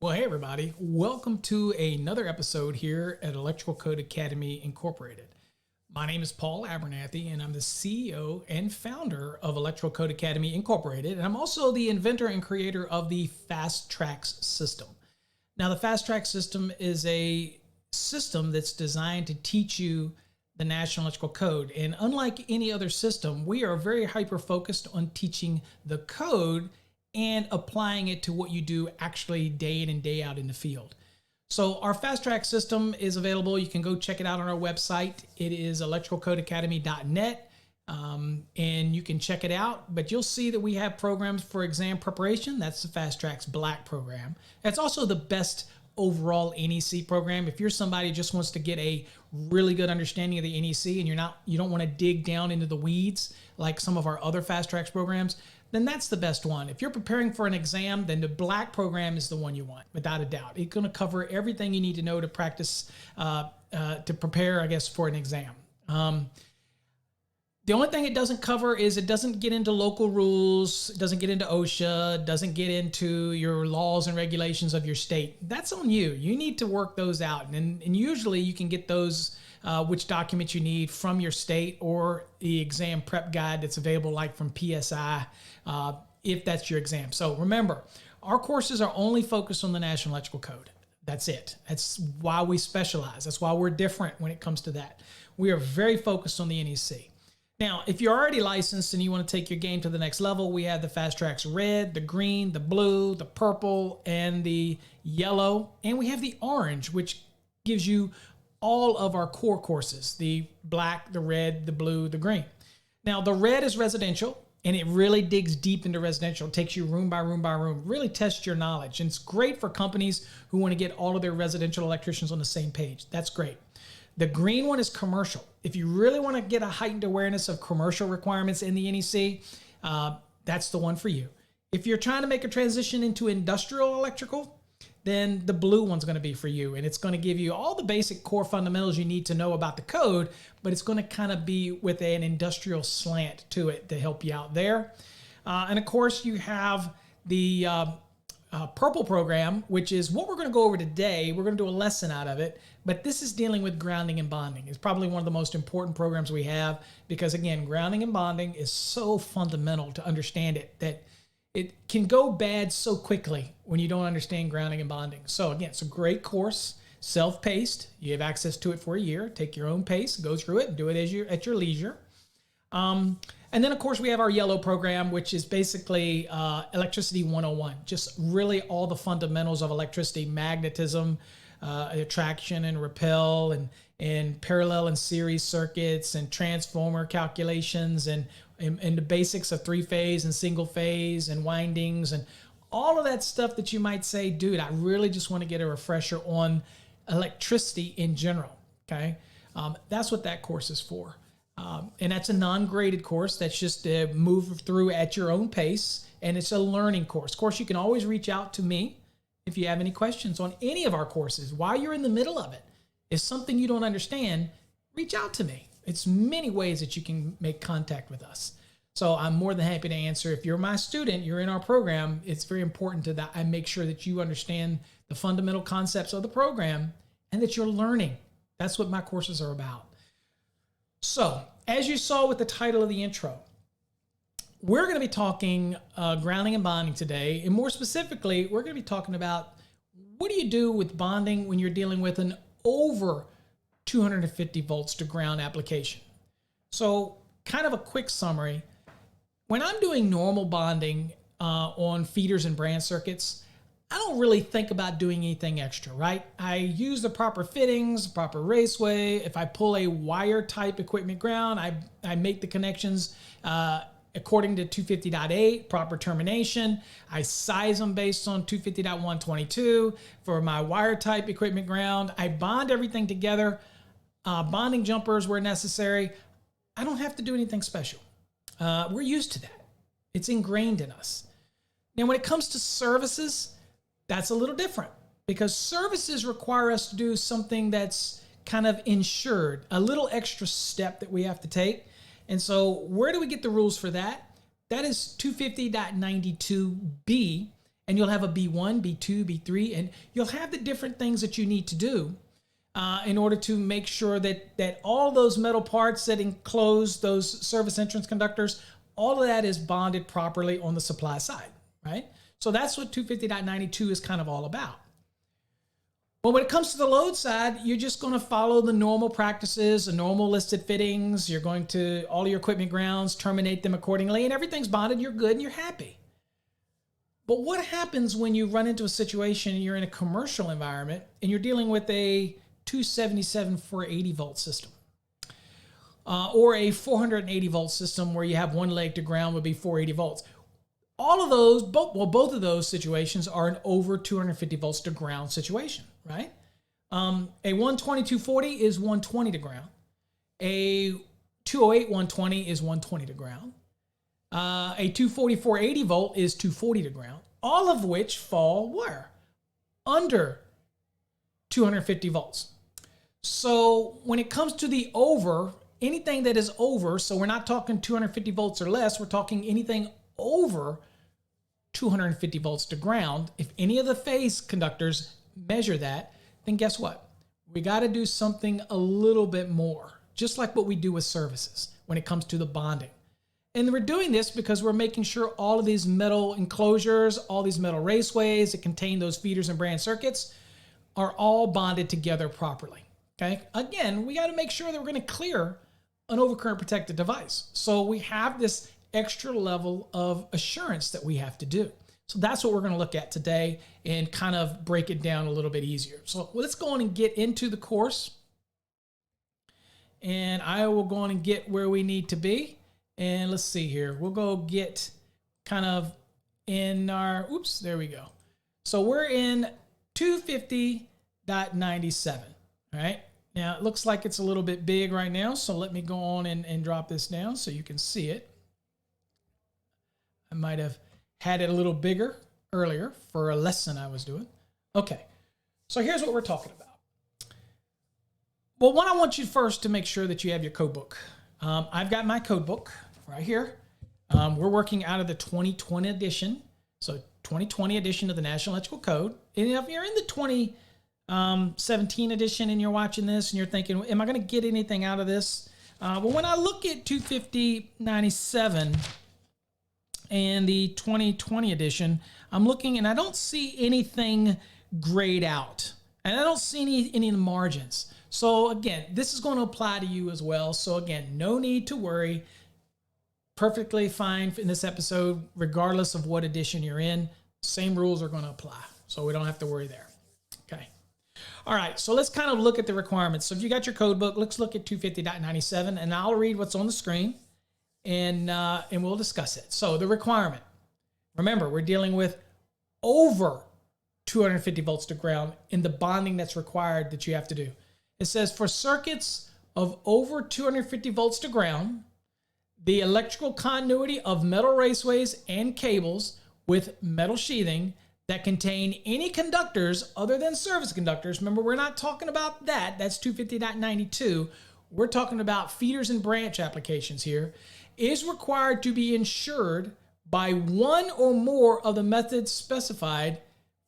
Well, hey everybody, welcome to another episode here at Electrical Code Academy Incorporated. My name is Paul Abernathy and I'm the CEO and founder of Electrical Code Academy Incorporated, and I'm also the inventor and creator of the Fast Tracks system. Now, the Fast Track system is a system that's designed to teach you the National Electrical Code, and unlike any other system, we are very hyper-focused on teaching the code and applying it to what you do actually day in and day out in the field. So our Fast Track system is available. You can go check it out on our website. It is electricalcodeacademy.net, and you can check it out. But you'll see that we have programs for exam preparation. That's the Fast Track's Black program. That's also the best overall NEC program. If you're somebody who just wants to get a really good understanding of the NEC and you don't want to dig down into the weeds like some of our other Fast Tracks programs, then that's the best one. If you're preparing for an exam, then the Black program is the one you want, without a doubt. It's going to cover everything you need to know to practice, to prepare, I guess, for an exam. The only thing it doesn't cover is it doesn't get into local rules, it doesn't get into OSHA, it doesn't get into your laws and regulations of your state. That's on you. You need to work those out. And usually you can get those, which documents you need from your state or the exam prep guide that's available like from PSI, if that's your exam. So remember, our courses are only focused on the National Electrical Code. That's it. That's why we specialize. That's why we're different when it comes to that. We are very focused on the NEC. Now, if you're already licensed and you want to take your game to the next level, we have the Fast Tracks Red, the Green, the Blue, the Purple, and the Yellow. And we have the Orange, which gives you all of our core courses, the Black, the Red, the Blue, the Green. Now, the Red is residential, and it really digs deep into residential. It takes you room by room by room, really tests your knowledge. And it's great for companies who want to get all of their residential electricians on the same page. That's great. The Green one is commercial. If you really want to get a heightened awareness of commercial requirements in the NEC, that's the one for you. If you're trying to make a transition into industrial electrical, then the Blue one's going to be for you. And it's going to give you all the basic core fundamentals you need to know about the code, but it's going to kind of be with an industrial slant to it to help you out there. And of course, you have the Purple program, which is what we're going to go over today. We're going to do a lesson out of it, but this is dealing with grounding and bonding. It's probably one of the most important programs we have because, again, grounding and bonding is so fundamental to understand it that it can go bad so quickly when you don't understand grounding and bonding. So again, it's a great course, self-paced. You have access to it for a year. Take your own pace, go through it, and do it at your leisure. And then, of course, we have our Yellow program, which is basically Electricity 101, just really all the fundamentals of electricity, magnetism, attraction and repel, and parallel and series circuits, and transformer calculations, and the basics of three-phase and single-phase and windings, and all of that stuff that you might say, dude, I really just want to get a refresher on electricity in general, okay? That's what that course is for. And that's a non-graded course. That's just move through at your own pace, and it's a learning course. Of course, you can always reach out to me if you have any questions on any of our courses while you're in the middle of it. If something you don't understand, reach out to me. It's many ways that you can make contact with us. So I'm more than happy to answer. If you're my student, you're in our program, it's very important that I make sure that you understand the fundamental concepts of the program and that you're learning. That's what my courses are about. So, as you saw with the title of the intro, we're going to be talking grounding and bonding today. And more specifically, we're going to be talking about what do you do with bonding when you're dealing with an over 250 volts to ground application. So, kind of a quick summary. When I'm doing normal bonding on feeders and branch circuits, I don't really think about doing anything extra, right? I use the proper fittings, proper raceway. If I pull a wire type equipment ground, I make the connections according to 250.8, proper termination. I size them based on 250.122 for my wire type equipment ground. I bond everything together, bonding jumpers where necessary. I don't have to do anything special. We're used to that. It's ingrained in us. Now, when it comes to services, that's a little different because services require us to do something that's kind of insured, a little extra step that we have to take. And so where do we get the rules for that? That is 250.92B, and you'll have a B1, B2, B3, and you'll have the different things that you need to do in order to make sure that all those metal parts that enclose those service entrance conductors, all of that is bonded properly on the supply side, right? So that's what 250.92 is kind of all about. But when it comes to the load side, you're just going to follow the normal practices, the normal listed fittings. You're going to, all your equipment grounds, terminate them accordingly, and everything's bonded, you're good, and you're happy. But what happens when you run into a situation, you're in a commercial environment, and you're dealing with a 277 480 volt system, or a 480 volt system where you have one leg to ground would be 480 volts. All of those, both of those situations are an over 250 volts to ground situation, right? A 120 240 is 120 to ground. A 208 120 is 120 to ground. A 240 480 volt is 240 to ground. All of which fall where? Under 250 volts. So when it comes to the over, anything that is over, so we're not talking 250 volts or less, we're talking anything over 250 volts to ground. If any of the phase conductors measure that, then guess what? We got to do something a little bit more, just like what we do with services when it comes to the bonding. And we're doing this because we're making sure all of these metal enclosures, all these metal raceways that contain those feeders and branch circuits are all bonded together properly. Okay. Again, we got to make sure that we're going to clear an overcurrent protected device. So we have this extra level of assurance that we have to do. So that's what we're going to look at today and kind of break it down a little bit easier. So let's go on and get into the course. And I will go on and get where we need to be. And let's see here. We'll go get kind of in our, oops, there we go. So we're in 250.97. All right. Now it looks like it's a little bit big right now. So let me go on and drop this down so you can see it. I might have had it a little bigger earlier for a lesson I was doing. Okay. So here's what we're talking about. Well, one, I want you first to make sure that you have your code book. I've got my code book right here. We're working out of the 2020 edition. So 2020 edition of the National Electrical Code. And if you're in the 2017 edition and you're watching this and you're thinking, am I going to get anything out of this? Well, when I look at 250.97 and the 2020 edition, I'm looking and I don't see anything grayed out. And I don't see any margins. So again, this is going to apply to you as well. So again, no need to worry. Perfectly fine in this episode, regardless of what edition you're in. Same rules are going to apply. So we don't have to worry there. Okay. All right. So let's kind of look at the requirements. So if you got your code book, let's look at 250.97 and I'll read what's on the screen and we'll discuss it. So the requirement, remember, we're dealing with over 250 volts to ground in the bonding that's required that you have to do. It says for circuits of over 250 volts to ground, the electrical continuity of metal raceways and cables with metal sheathing that contain any conductors other than service conductors. Remember, we're not talking about that. That's 250.92. We're talking about feeders and branch applications here. Is required to be insured by one or more of the methods specified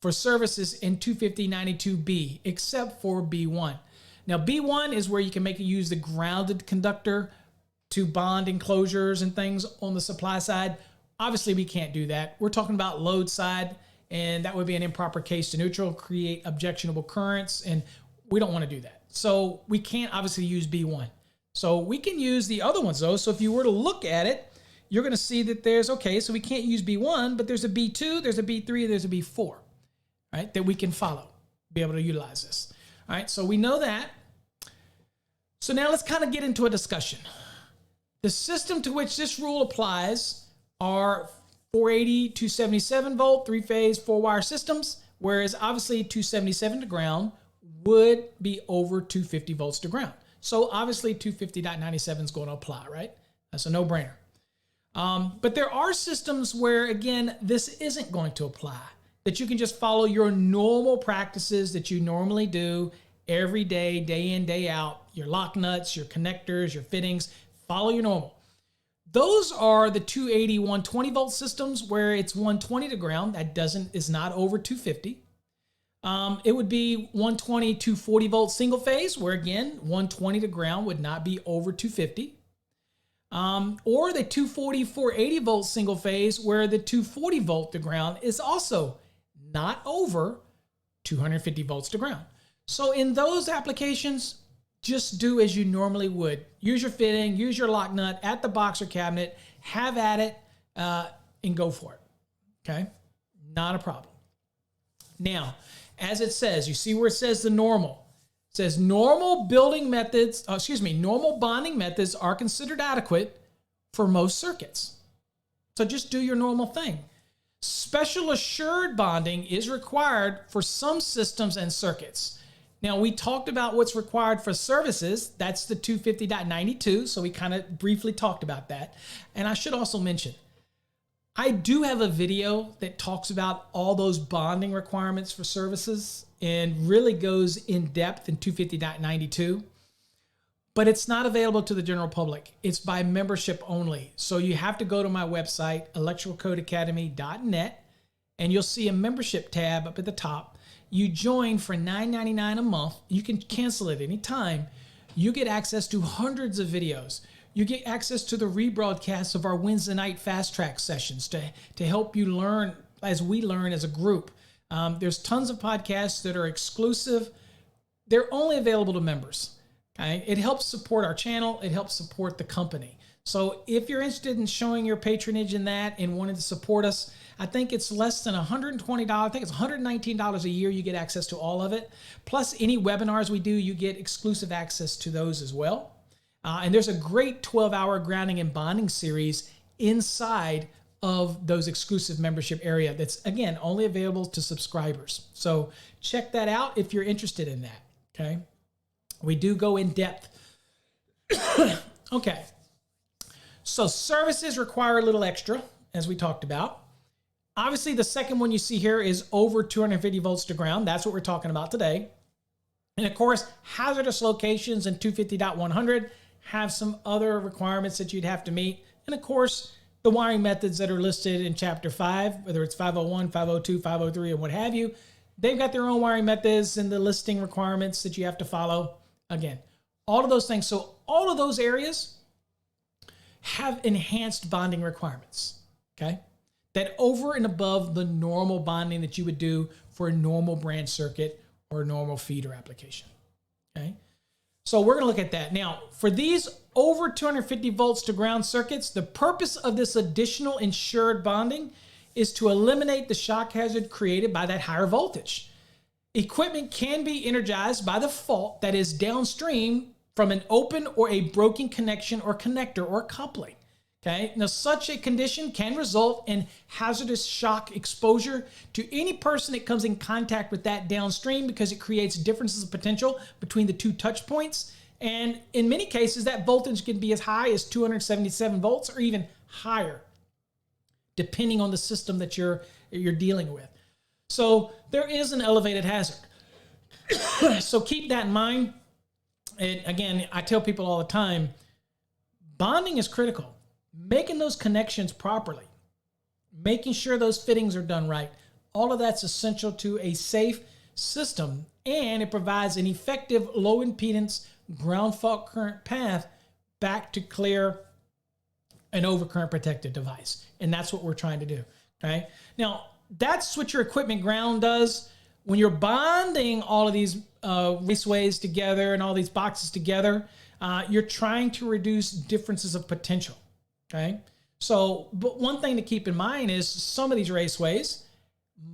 for services in 250.92B, except for B1. Now, B1 is where you can use the grounded conductor to bond enclosures and things on the supply side. Obviously, we can't do that. We're talking about load side, and that would be an improper case to neutral, create objectionable currents, and we don't want to do that. So we can't obviously use B1. So we can use the other ones, though. So if you were to look at it, you're going to see that there's, okay, so we can't use B1, but there's a B2, there's a B3, there's a B4, right, that we can follow, be able to utilize this. All right, so we know that. So now let's kind of get into a discussion. The system to which this rule applies are 480, 277 volt, three-phase, four-wire systems, whereas obviously 277 to ground would be over 250 volts to ground. So obviously 250.97 is going to apply, right? That's a no-brainer. But there are systems where, again, this isn't going to apply, that you can just follow your normal practices that you normally do every day, day in, day out, your lock nuts, your connectors, your fittings, follow your normal. Those are the 280, 120 volt systems where it's 120 to ground. That is not over 250. It would be 120, 240 volt single phase, where again, 120 to ground would not be over 250. Or the 240, 480 volt single phase, where the 240 volt to ground is also not over 250 volts to ground. So in those applications, just do as you normally would. Use your fitting, use your lock nut at the box or cabinet, have at it, and go for it. Okay? Not a problem. Now, as it says, you see where it says the normal. It says normal bonding methods are considered adequate for most circuits. So just do your normal thing. Special assured bonding is required for some systems and circuits. Now, we talked about what's required for services. That's the 250.92, so we kind of briefly talked about that. And I should also mention, I do have a video that talks about all those bonding requirements for services and really goes in depth in 250.92, but it's not available to the general public. It's by membership only. So you have to go to my website, electricalcodeacademy.net, and you'll see a membership tab up at the top. You join for $9.99 a month. You can cancel at any time. You get access to hundreds of videos. You get access to the rebroadcasts of our Wednesday night fast track sessions to help you learn as we learn as a group. There's tons of podcasts that are exclusive. They're only available to members. Okay? It helps support our channel. It helps support the company. So if you're interested in showing your patronage in that and wanting to support us, I think it's less than $120. I think it's $119 a year. You get access to all of it. Plus any webinars we do, you get exclusive access to those as well. And there's a great 12-hour grounding and bonding series inside of those exclusive membership area that's, again, only available to subscribers. So check that out if you're interested in that, okay? We do go in depth. Okay. So services require a little extra, as we talked about. Obviously, the second one you see here is over 250 volts to ground. That's what we're talking about today. And of course, hazardous locations and 250.100 have some other requirements that you'd have to meet. And of course, the wiring methods that are listed in Chapter 5, whether it's 501, 502, 503, and what have you, they've got their own wiring methods and the listing requirements that you have to follow. Again, all of those things. So all of those areas have enhanced bonding requirements, okay? That over and above the normal bonding that you would do for a normal branch circuit or a normal feeder application, okay? So we're going to look at that. Now, for these over 250 volts to ground circuits, the purpose of this additional insured bonding is to eliminate the shock hazard created by that higher voltage. Equipment can be energized by the fault that is downstream from an open or a broken connection or connector or coupling. Okay, now such a condition can result in hazardous shock exposure to any person that comes in contact with that downstream because it creates differences of potential between the two touch points. And in many cases, that voltage can be as high as 277 volts or even higher, depending on the system that you're dealing with. So there is an elevated hazard. So keep that in mind. And again, I tell people all the time, bonding is critical. Making those connections properly, making sure those fittings are done right, all of that's essential to a safe system, and it provides an effective low impedance ground fault current path back to clear an overcurrent protected device. And that's what we're trying to do, okay? Now, that's what your equipment ground does. When you're bonding all of these raceways together and all these boxes together, you're trying to reduce differences of potential. Okay, so but one thing to keep in mind is some of these raceways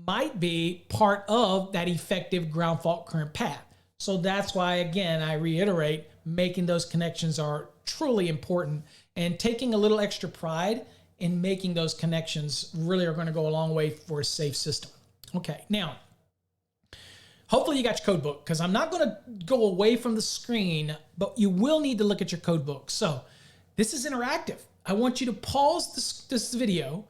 might be part of that effective ground fault current path. So that's why, again, I reiterate, making those connections are truly important, and taking a little extra pride in making those connections really are going to go a long way for a safe system. Okay, now, hopefully you got your code book, because I'm not going to go away from the screen, but you will need to look at your code book. So this is interactive. I want you to pause this video,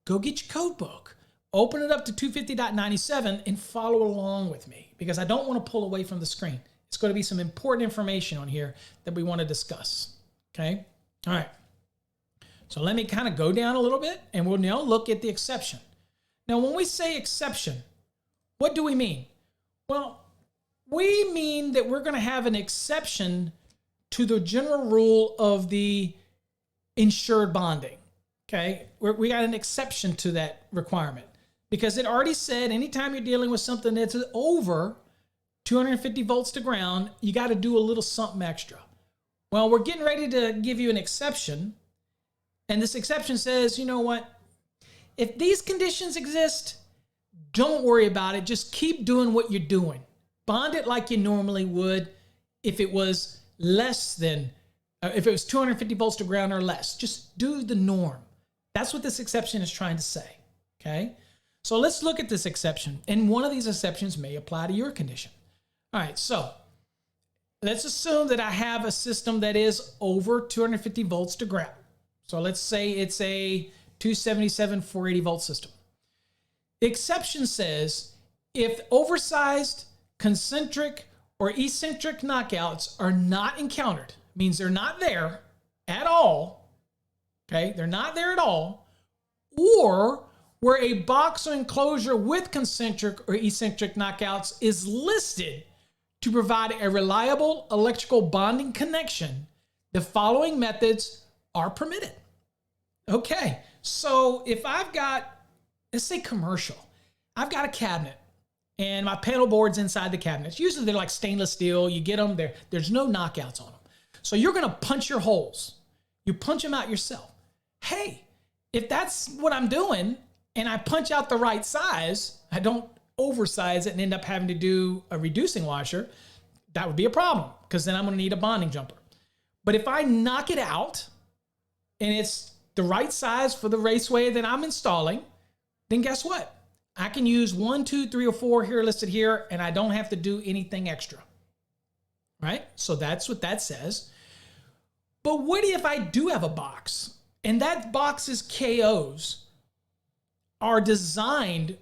go get your code book, open it up to 250.97 and follow along with me, because I don't want to pull away from the screen. It's going to be some important information on here that we want to discuss. Okay? All right. So let me kind of go down a little bit and we'll now look at the exception. Now, when we say exception, what do we mean? Well, we mean that we're going to have an exception to the general rule of the insured bonding. Okay, we got an exception to that requirement because it already said anytime you're dealing with something that's over 250 volts to ground, you got to do a little something extra. Well, we're getting ready to give you an exception, and this exception says, you know what? If these conditions exist, don't worry about it. Just keep doing what you're doing. Bond it like you normally would if it was less than, if it was 250 volts to ground or less. Just do the norm. That's what this exception is trying to say, okay? So let's look at this exception, and one of these exceptions may apply to your condition. All right, so let's assume that I have a system that is over 250 volts to ground. So let's say it's a 277 480 volt system. The exception says if oversized, concentric, or eccentric knockouts are not encountered, means they're not there at all, okay? They're not there at all, or where a box or enclosure with concentric or eccentric knockouts is listed to provide a reliable electrical bonding connection, the following methods are permitted. Okay, so if I've got, let's say commercial, I've got a cabinet and my panel board's inside the cabinets. Usually they're like stainless steel. You get them, there's no knockouts on them. So you're gonna punch your holes. You punch them out yourself. Hey, if that's what I'm doing and I punch out the right size, I don't oversize it and end up having to do a reducing washer, that would be a problem because then I'm gonna need a bonding jumper. But if I knock it out and it's the right size for the raceway that I'm installing, then guess what? I can use 1, 2, 3, or 4 here listed here, and I don't have to do anything extra, right? So that's what that says. But what if I do have a box, and that box's KOs are designed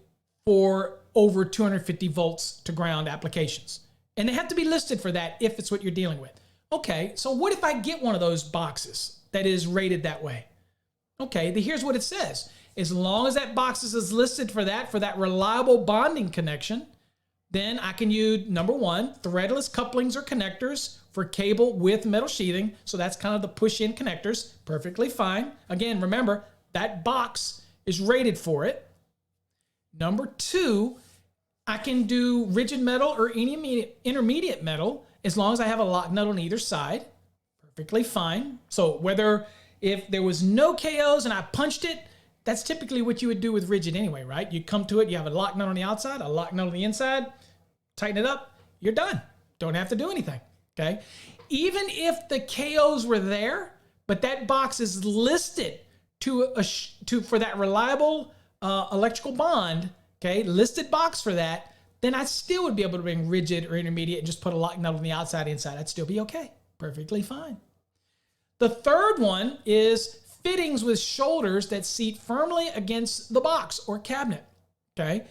for over 250 volts to ground applications, and they have to be listed for that if it's what you're dealing with. Okay, so what if I get one of those boxes that is rated that way? Okay, here's what it says. As long as that box is listed for that reliable bonding connection, then I can use, number one, threadless couplings or connectors for cable with metal sheathing. So that's kind of the push-in connectors, perfectly fine. Again, remember, that box is rated for it. Number two, I can do rigid metal or intermediate metal as long as I have a lock nut on either side, perfectly fine. So if there was no KOs and I punched it, that's typically what you would do with rigid anyway, right? You come to it, you have a lock nut on the outside, a lock nut on the inside, tighten it up, you're done. Don't have to do anything, okay? Even if the KOs were there, but that box is listed for that reliable electrical bond, okay, listed box for that, then I still would be able to bring rigid or intermediate and just put a lock nut on the outside, inside. I'd still be okay, perfectly fine. The third one is fittings with shoulders that seat firmly against the box or cabinet, okay?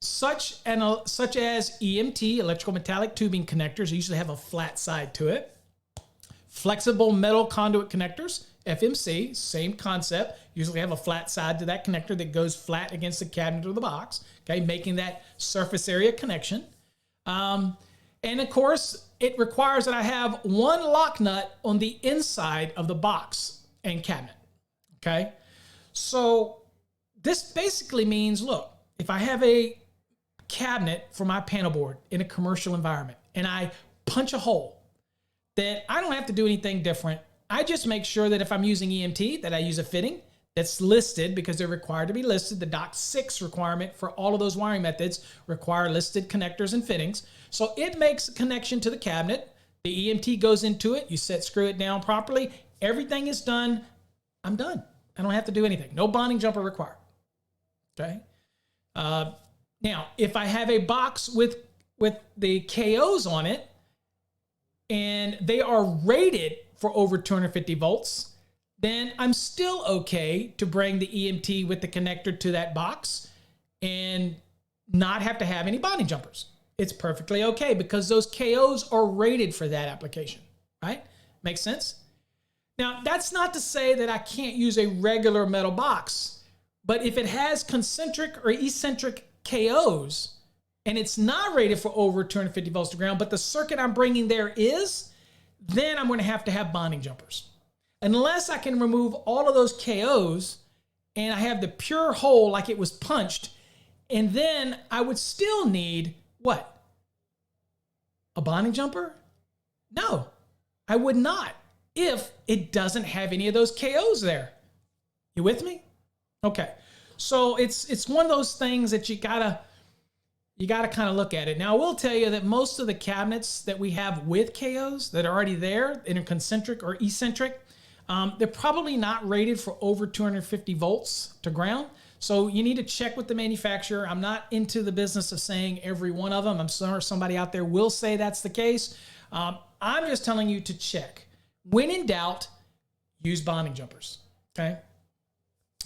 Such as EMT, electrical metallic tubing connectors, usually have a flat side to it. Flexible metal conduit connectors, FMC, same concept, usually have a flat side to that connector that goes flat against the cabinet or the box, okay, making that surface area connection. And of course, it requires that I have one lock nut on the inside of the box and cabinet, okay? So this basically means, look, if I have a cabinet for my panel board in a commercial environment and I punch a hole, then I don't have to do anything different. I just make sure that if I'm using EMT, that I use a fitting that's listed because they're required to be listed. The DOC 6 requirement for all of those wiring methods require listed connectors and fittings. So it makes a connection to the cabinet. The EMT goes into it. You screw it down properly. Everything is done. I'm done. I don't have to do anything. No bonding jumper required. Okay. Now, if I have a box with the KOs on it and they are rated for over 250 volts, then I'm still okay to bring the EMT with the connector to that box and not have to have any bonding jumpers. It's perfectly okay because those KOs are rated for that application, right? Makes sense? Now, that's not to say that I can't use a regular metal box, but if it has concentric or eccentric KOs and it's not rated for over 250 volts to ground, but the circuit I'm bringing there is, then I'm going to have bonding jumpers. Unless I can remove all of those KOs and I have the pure hole like it was punched, and then I would still need what? A bonding jumper? No, I would not if it doesn't have any of those KOs there. You with me? Okay. So it's one of those things that you gotta kind of look at it. Now, I will tell you that most of the cabinets that we have with KOs that are already there, in a concentric or eccentric, they're probably not rated for over 250 volts to ground. So you need to check with the manufacturer. I'm not into the business of saying every one of them. I'm sure somebody out there will say that's the case. I'm just telling you to check. When in doubt, use bonding jumpers. Okay.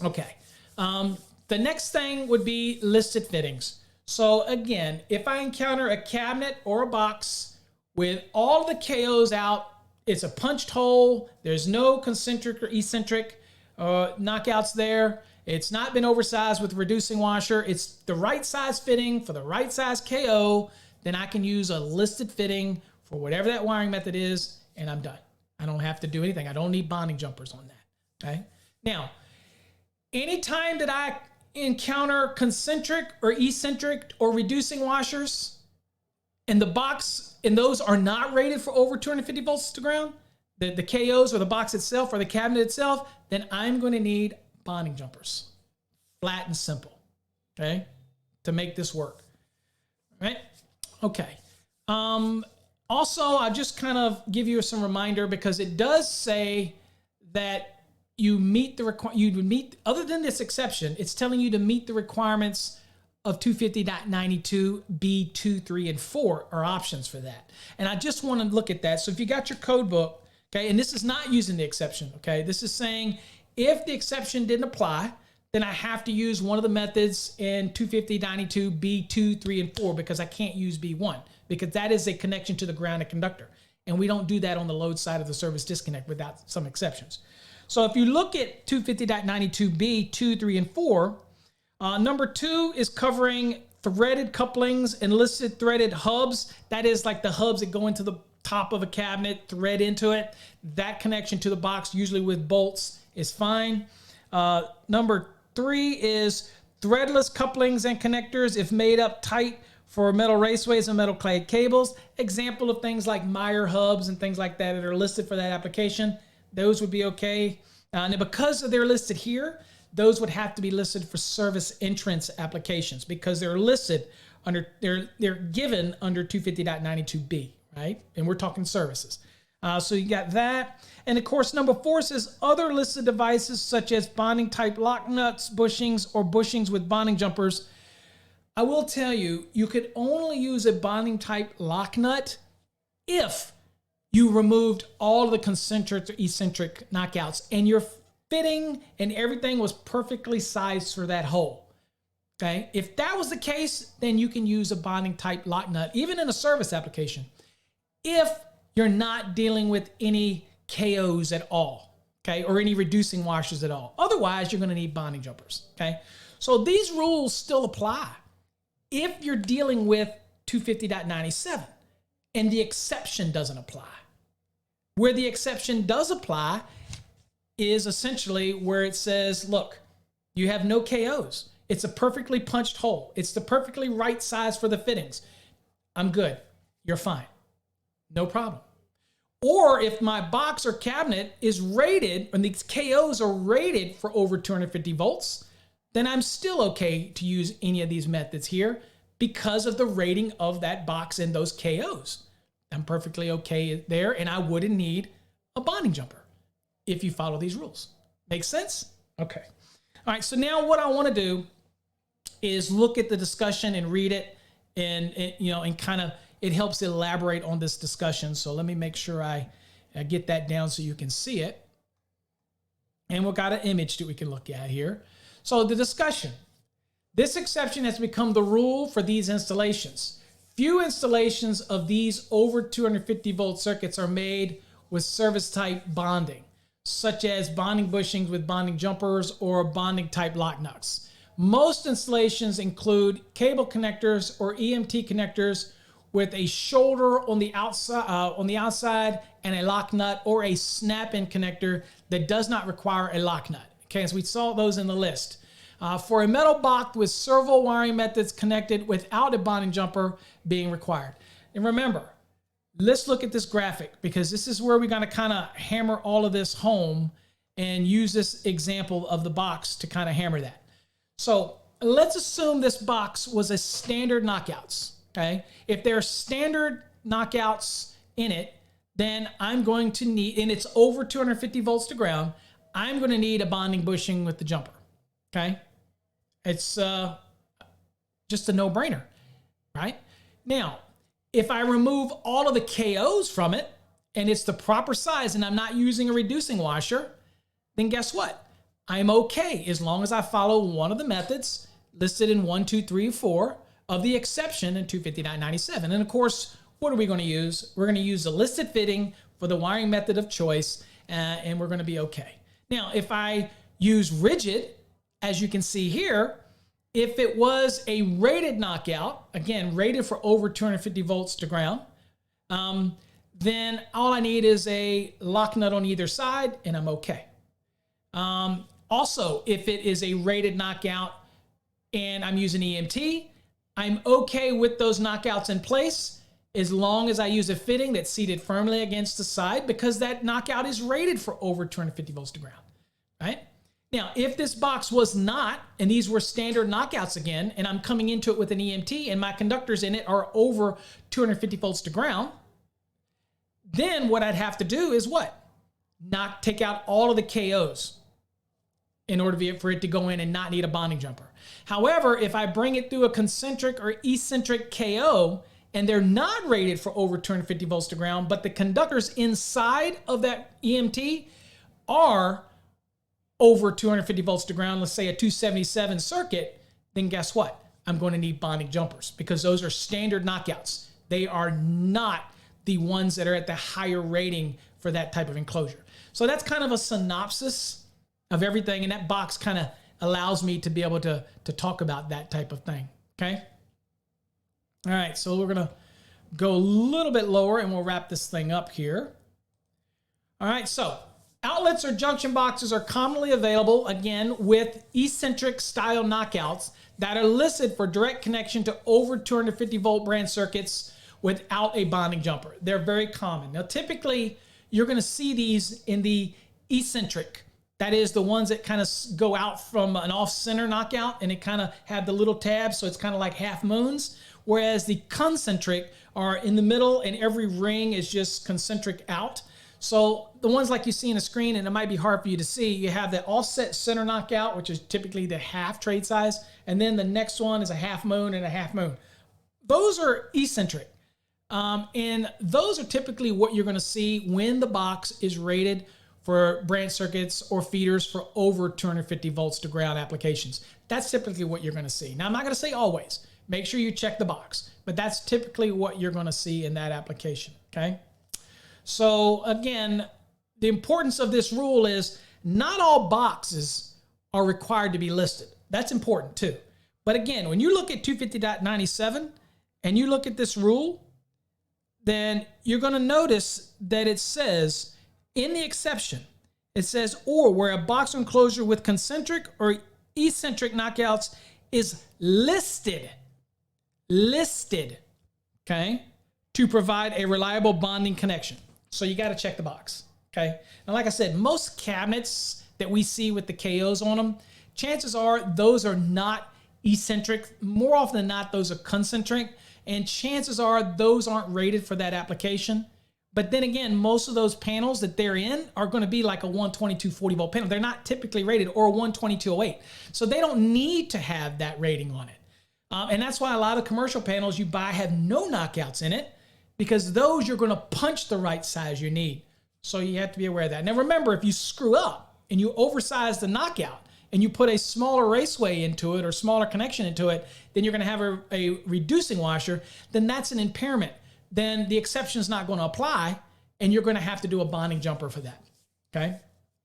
Okay. The next thing would be listed fittings. So again, if I encounter a cabinet or a box with all the KOs out, it's a punched hole, there's no concentric or eccentric knockouts there, it's not been oversized with reducing washer, it's the right size fitting for the right size KO, then I can use a listed fitting for whatever that wiring method is, and I'm done. I don't have to do anything. I don't need bonding jumpers on that. Okay. Now, anytime that I encounter concentric or eccentric or reducing washers, and the box and those are not rated for over 250 volts to ground, the KOs or the box itself or the cabinet itself, then I'm going to need bonding jumpers. Flat and simple. Okay. To make this work. All right. Okay. Also, I'll just kind of give you some reminder, because it does say that you meet the other than this exception, it's telling you to meet the requirements of 250.92 B2, 3, and 4 are options for that. And I just want to look at that. So if you got your code book, okay, and this is not using the exception, okay, this is saying if the exception didn't apply, then I have to use one of the methods in 250.92 B2, 3, and 4, because I can't use B1, because that is a connection to the grounded conductor. And we don't do that on the load side of the service disconnect without some exceptions. So if you look at 250.92B, 2, 3, and 4, number 2 is covering threaded couplings and listed threaded hubs. That is like the hubs that go into the top of a cabinet, thread into it. That connection to the box, usually with bolts, is fine. Number 3 is threadless couplings and connectors if made up tight for metal raceways and metal clad cables. Example of things like Meyer hubs and things like that are listed for that application. Those would be okay. And because they're listed here, those would have to be listed for service entrance applications, because they're listed under, they're given under 250.92B, right? And we're talking services. So you got that. And of course, number 4 says other listed devices such as bonding type lock nuts, bushings, or bushings with bonding jumpers. I will tell you, you could only use a bonding type lock nut if you removed all of the concentric or eccentric knockouts and your fitting and everything was perfectly sized for that hole. Okay. If that was the case, then you can use a bonding type lock nut, even in a service application, if you're not dealing with any KOs at all. Okay. Or any reducing washers at all. Otherwise, you're going to need bonding jumpers. Okay. So these rules still apply if you're dealing with 250.97 and the exception doesn't apply. Where the exception does apply is essentially where it says, look, you have no KOs. It's a perfectly punched hole. It's the perfectly right size for the fittings. I'm good. You're fine. No problem. Or if my box or cabinet is rated, and these KOs are rated for over 250 volts, then I'm still okay to use any of these methods here because of the rating of that box and those KOs. I'm perfectly okay there, and I wouldn't need a bonding jumper if you follow these rules. Make sense? Okay. All right, so now what I want to do is look at the discussion and read it, and kind of, it helps elaborate on this discussion. So let me make sure I get that down so you can see it. And we've got an image that we can look at here. So the discussion. This exception has become the rule for these installations. Few installations of these over 250 volt circuits are made with service type bonding. such as bonding bushings with bonding jumpers or bonding type lock nuts. Most installations include cable connectors or EMT connectors with a shoulder on the outside and a lock nut, or a snap-in connector that does not require a lock nut. Okay, as we saw those in the list. For a metal box with servo wiring methods connected without a bonding jumper being required. And remember, let's look at this graphic, because this is where we're going to kind of hammer all of this home and use this example of the box to kind of hammer that. So let's assume this box was a standard knockouts. Okay, if there are standard knockouts in it, then I'm going to need, and it's over 250 volts to ground, I'm going to need a bonding bushing with the jumper. Okay, it's just a no-brainer, right? Now, if I remove all of the KOs from it, and it's the proper size, and I'm not using a reducing washer, then guess what? I'm okay as long as I follow one of the methods listed in 1, 2, 3, 4 of the exception in 259.97. And of course, what are we going to use? We're going to use the listed fitting for the wiring method of choice, and we're going to be okay. Now, if I use rigid, as you can see here, if it was a rated knockout, again, rated for over 250 volts to ground, then all I need is a lock nut on either side, and I'm okay. Also, if it is a rated knockout and I'm using EMT, I'm okay with those knockouts in place as long as I use a fitting that's seated firmly against the side, because that knockout is rated for over 250 volts to ground, right? Now, if this box was not, and these were standard knockouts again, and I'm coming into it with an EMT and my conductors in it are over 250 volts to ground, then what I'd have to do is what? Take out all of the KOs in order for it to go in and not need a bonding jumper. However, if I bring it through a concentric or eccentric KO, and they're not rated for over 250 volts to ground, but the conductors inside of that EMT are over 250 volts to ground, let's say a 277 circuit, then guess what? I'm going to need bonding jumpers, because those are standard knockouts. They are not the ones that are at the higher rating for that type of enclosure. So that's kind of a synopsis of everything, and that box kind of allows me to be able to talk about that type of thing, okay? All right, so we're going to go a little bit lower, and we'll wrap this thing up here. All right, so outlets or junction boxes are commonly available, again, with eccentric style knockouts that are listed for direct connection to over 250 volt branch circuits without a bonding jumper. They're very common. Now, typically, you're going to see these in the eccentric. That is the ones that kind of go out from an off-center knockout, and it kind of have the little tabs, so it's kind of like half moons. Whereas the concentric are in the middle, and every ring is just concentric out. So the ones like you see in the screen, and it might be hard for you to see, you have the offset center knockout, which is typically the half trade size, and then the next one is a half moon and a half moon. Those are eccentric. And those are typically what you're going to see when the box is rated for branch circuits or feeders for over 250 volts to ground applications. That's typically what you're going to see. Now, I'm not going to say always. Make sure you check the box, but that's typically what you're going to see in that application, okay? So again, the importance of this rule is not all boxes are required to be listed. That's important too. But again, when you look at 250.97 and you look at this rule, then you're going to notice that it says in the exception, it says, or where a box enclosure with concentric or eccentric knockouts is listed, okay, to provide a reliable bonding connection. So you got to check the box, okay? Now, like I said, most cabinets that we see with the KOs on them, chances are those are not eccentric. More often than not, those are concentric, and chances are those aren't rated for that application. But then again, most of those panels that they're in are going to be like a 122 40 volt panel. They're not typically rated, or a 12208. So they don't need to have that rating on it. And that's why a lot of commercial panels you buy have no knockouts in it, because those you're going to punch the right size you need. So you have to be aware of that. Now remember, if you screw up and you oversize the knockout and you put a smaller raceway into it or smaller connection into it, then you're going to have a reducing washer, then that's an impairment. Then the exception is not going to apply, and you're going to have to do a bonding jumper for that, okay?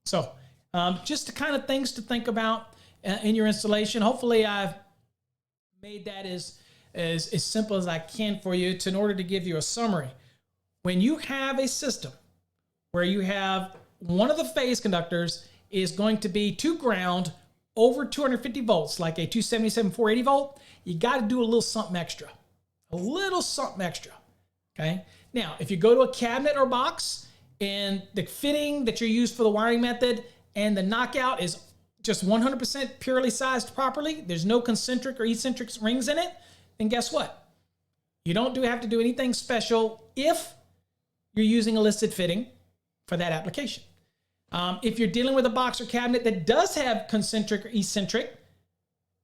So just the kind of things to think about in your installation. Hopefully I've made that as simple as I can for you in order to give you a summary. When you have a system where you have one of the phase conductors is going to be to ground over 250 volts, like a 277 480 volt, you got to do a little something extra. A little something extra, okay? Now, if you go to a cabinet or box and the fitting that you use for the wiring method and the knockout is just 100% purely sized properly, there's no concentric or eccentric rings in it, then guess what? You don't have to do anything special if you're using a listed fitting for that application. If you're dealing with a box or cabinet that does have concentric or eccentric,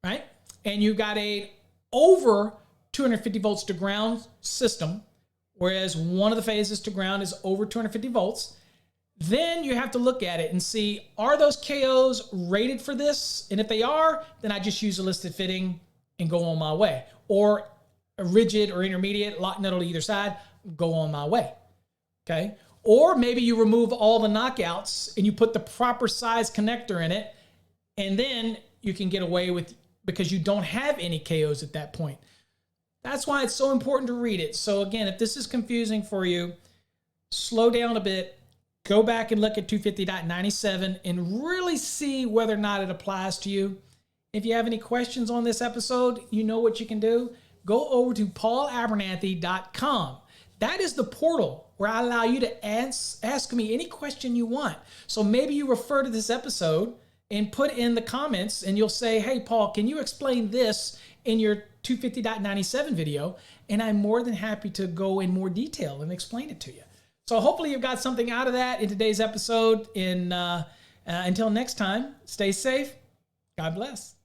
right, and you got a over 250 volts to ground system, whereas one of the phases to ground is over 250 volts, then you have to look at it and see, are those KOs rated for this? And if they are, then I just use a listed fitting and go on my way. Or a rigid or intermediate, lock nut on either side, go on my way, okay? Or maybe you remove all the knockouts and you put the proper size connector in it, and then you can get away with, because you don't have any KOs at that point. That's why it's so important to read it. So again, if this is confusing for you, slow down a bit, go back and look at 250.97 and really see whether or not it applies to you. If you have any questions on this episode, you know what you can do. Go over to paulabernathy.com. That is the portal where I allow you to ask me any question you want. So maybe you refer to this episode and put in the comments and you'll say, hey, Paul, can you explain this in your 250.97 video? And I'm more than happy to go in more detail and explain it to you. So hopefully you've got something out of that in today's episode. Until next time, stay safe. God bless.